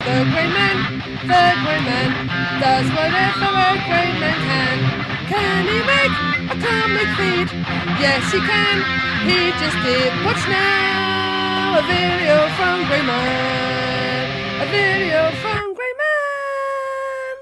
The grey man does whatever a grey man can. Can he make a comic feed? Yes, he can. He just did. Watch now. A video from Grey Man. A video from Grey Man.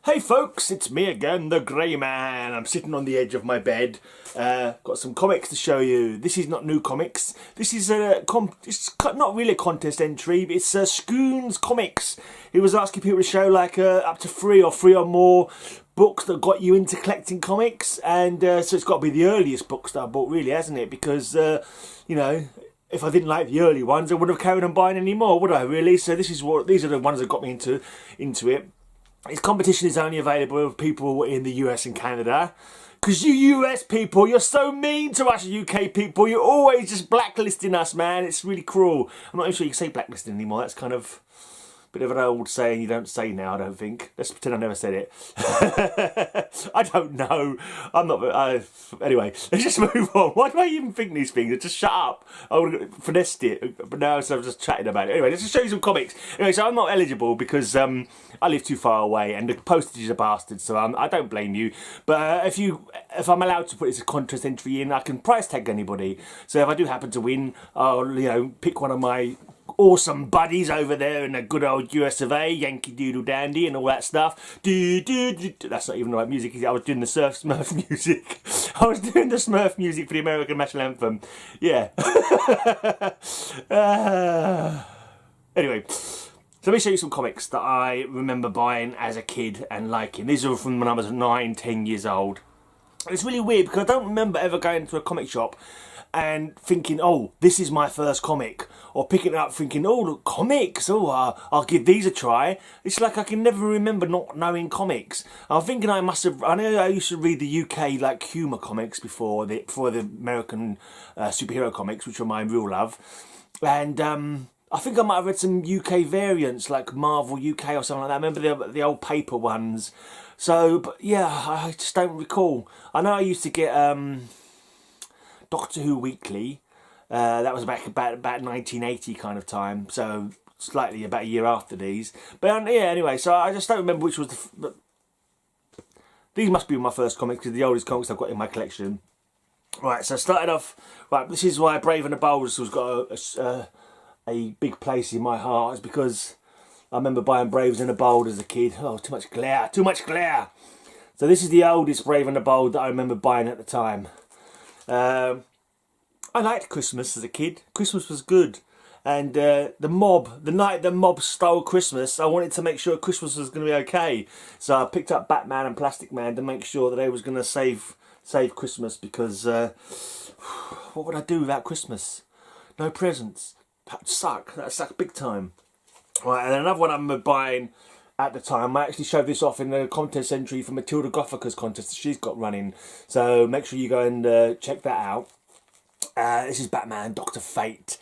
Hey folks, it's me again, the Grey Man. I'm sitting on the edge of my bed. Got some comics to show you. This is not new comics. This is it's not really a contest entry. It's Schoon's comics. He was asking people to show like up to three or more books that got you into collecting comics, and so it's got to be the earliest books that I bought, really, hasn't it? Because you know, if I didn't like the early ones, I wouldn't have carried on buying any more, would I? Really? So these are the ones that got me into it. His competition is only available for people in the US and Canada. Because you US people, you're so mean to us UK people. You're always just blacklisting us, man. It's really cruel. I'm not even sure you can say blacklisting anymore. That's kind of a bit of an old saying you don't say now, I don't think. Let's pretend I never said it. I don't know. I'm not... anyway, let's just move on. Why do I even think these things? Just shut up. I would have finessed it. But now so I'm just chatting about it. Anyway, let's just show you some comics. Anyway, so I'm not eligible because I live too far away and the postage is a bastard, so I don't blame you. But if I'm allowed to put this contest entry in, I can price tag anybody. So if I do happen to win, I'll pick one of my awesome buddies over there in the good old US of A, Yankee Doodle Dandy and all that stuff. That's not even the right music. I was doing the Smurf music. I was doing the Smurf music for the American National Anthem. Yeah. Anyway, so let me show you some comics that I remember buying as a kid and liking. These are from when I was 9, 10 years old. And it's really weird because I don't remember ever going to a comic shop and thinking, oh, this is my first comic, or picking it up thinking, oh, look, comics, I'll give these a try. It's like I can never remember not knowing comics. I'm thinking I know I used to read the UK like humour comics before the American superhero comics, which were my real love, and I think I might have read some UK variants like Marvel UK or something like that. I remember the old paper ones. So, but yeah, I just don't recall. I know I used to get Doctor Who Weekly. That was back about 1980 kind of time, so slightly about a year after these. But yeah, anyway, so I just don't remember which was but these must be my first comics, because the oldest comics I've got in my collection. Right, so I started off. Right, this is why Brave and the Bold has got a big place in my heart. It's because I remember buying Braves and the Bold as a kid. Oh, too much glare, too much glare. So this is the oldest Brave and the Bold that I remember buying at the time. I liked Christmas as a kid. Christmas was good. And the night the mob stole Christmas, I wanted to make sure Christmas was going to be okay. So I picked up Batman and Plastic Man to make sure that they was going to save Christmas, because what would I do without Christmas? No presents. That'd suck big time. Right, and another one I remember buying at the time, I actually showed this off in the contest entry for Matilda Gothica's contest that she's got running. So make sure you go and check that out. This is Batman, Dr. Fate.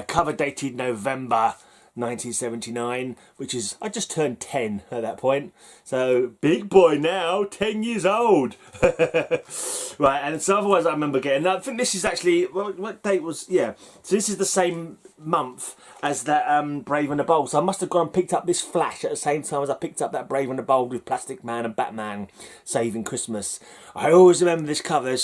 Cover dated November 1979, which is, I just turned 10 at that point. So, big boy now, 10 years old. Right, and so otherwise I remember getting, I think this is actually, what date was, yeah. So this is the same month as that Brave and the Bold. So I must have gone and picked up this Flash at the same time as I picked up that Brave and the Bold with Plastic Man and Batman saving Christmas. I always remember this cover.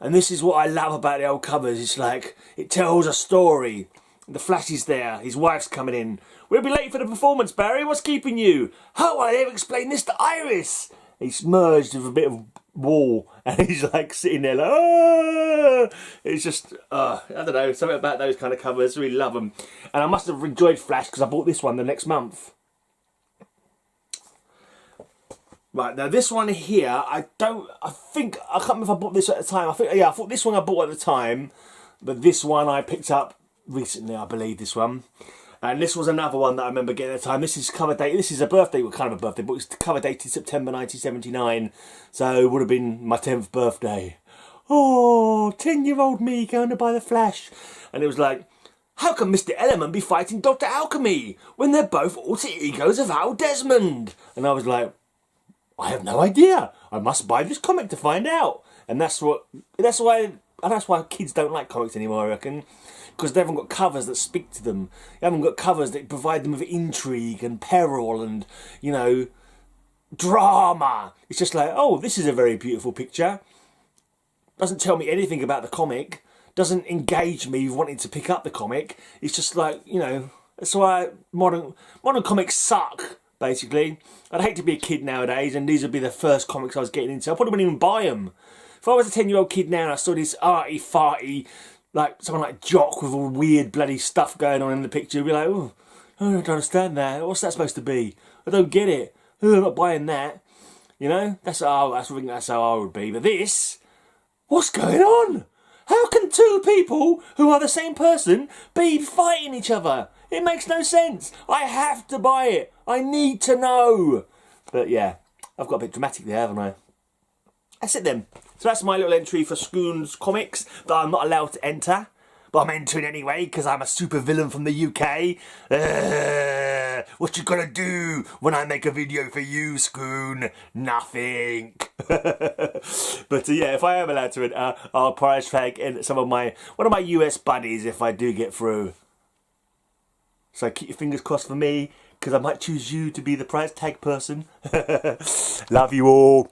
And this is what I love about the old covers. It's like, it tells a story. The Flash is there. His wife's coming in. We'll be late for the performance, Barry. What's keeping you? How will I ever explain this to Iris? He's merged with a bit of wall. And he's like sitting there like, oh! It's just, I don't know, something about those kind of covers. I really love them. And I must have enjoyed Flash because I bought this one the next month. Right, now this one here, I can't remember if I bought this at the time. I thought this one I bought at the time, but this one I picked up recently, I believe, this one. And this was another one that I remember getting at the time. This is cover date. This is a birthday, well, kind of a birthday, but it's cover dated September 1979, so it would have been my 10th birthday. Oh, 10-year-old me going to buy the Flash. And it was like, how can Mr. Ellerman be fighting Dr. Alchemy when they're both alter egos of Al Desmond? And I was like, I have no idea. I must buy this comic to find out. And that's why and that's why kids don't like comics anymore, I reckon, because they haven't got covers that speak to them. They haven't got covers that provide them with intrigue and peril and, you know, drama. It's just like, oh, this is a very beautiful picture. Doesn't tell me anything about the comic. Doesn't engage me wanting to pick up the comic. It's just like, you know, that's why modern comics suck, basically. I'd hate to be a kid nowadays and these would be the first comics I was getting into. I probably wouldn't even buy them. If I was a 10-year-old kid now and I saw this arty farty, like someone like Jock with all weird bloody stuff going on in the picture, I'd be like, oh, I don't understand that. What's that supposed to be? I don't get it. Oh, I'm not buying that. You know, that's how I would be. But this, what's going on? How can two people who are the same person be fighting each other? It makes no sense. I have to buy it. I need to know. But yeah, I've got a bit dramatic there, haven't I? That's it then. So that's my little entry for Schoon's comics that I'm not allowed to enter. But I'm entering anyway because I'm a super villain from the UK. What you gonna do when I make a video for you, Schoon? Nothing. But yeah, if I am allowed to enter, I'll prize tag in one of my US buddies if I do get through. So keep your fingers crossed for me because I might choose you to be the prize tag person. Love you all.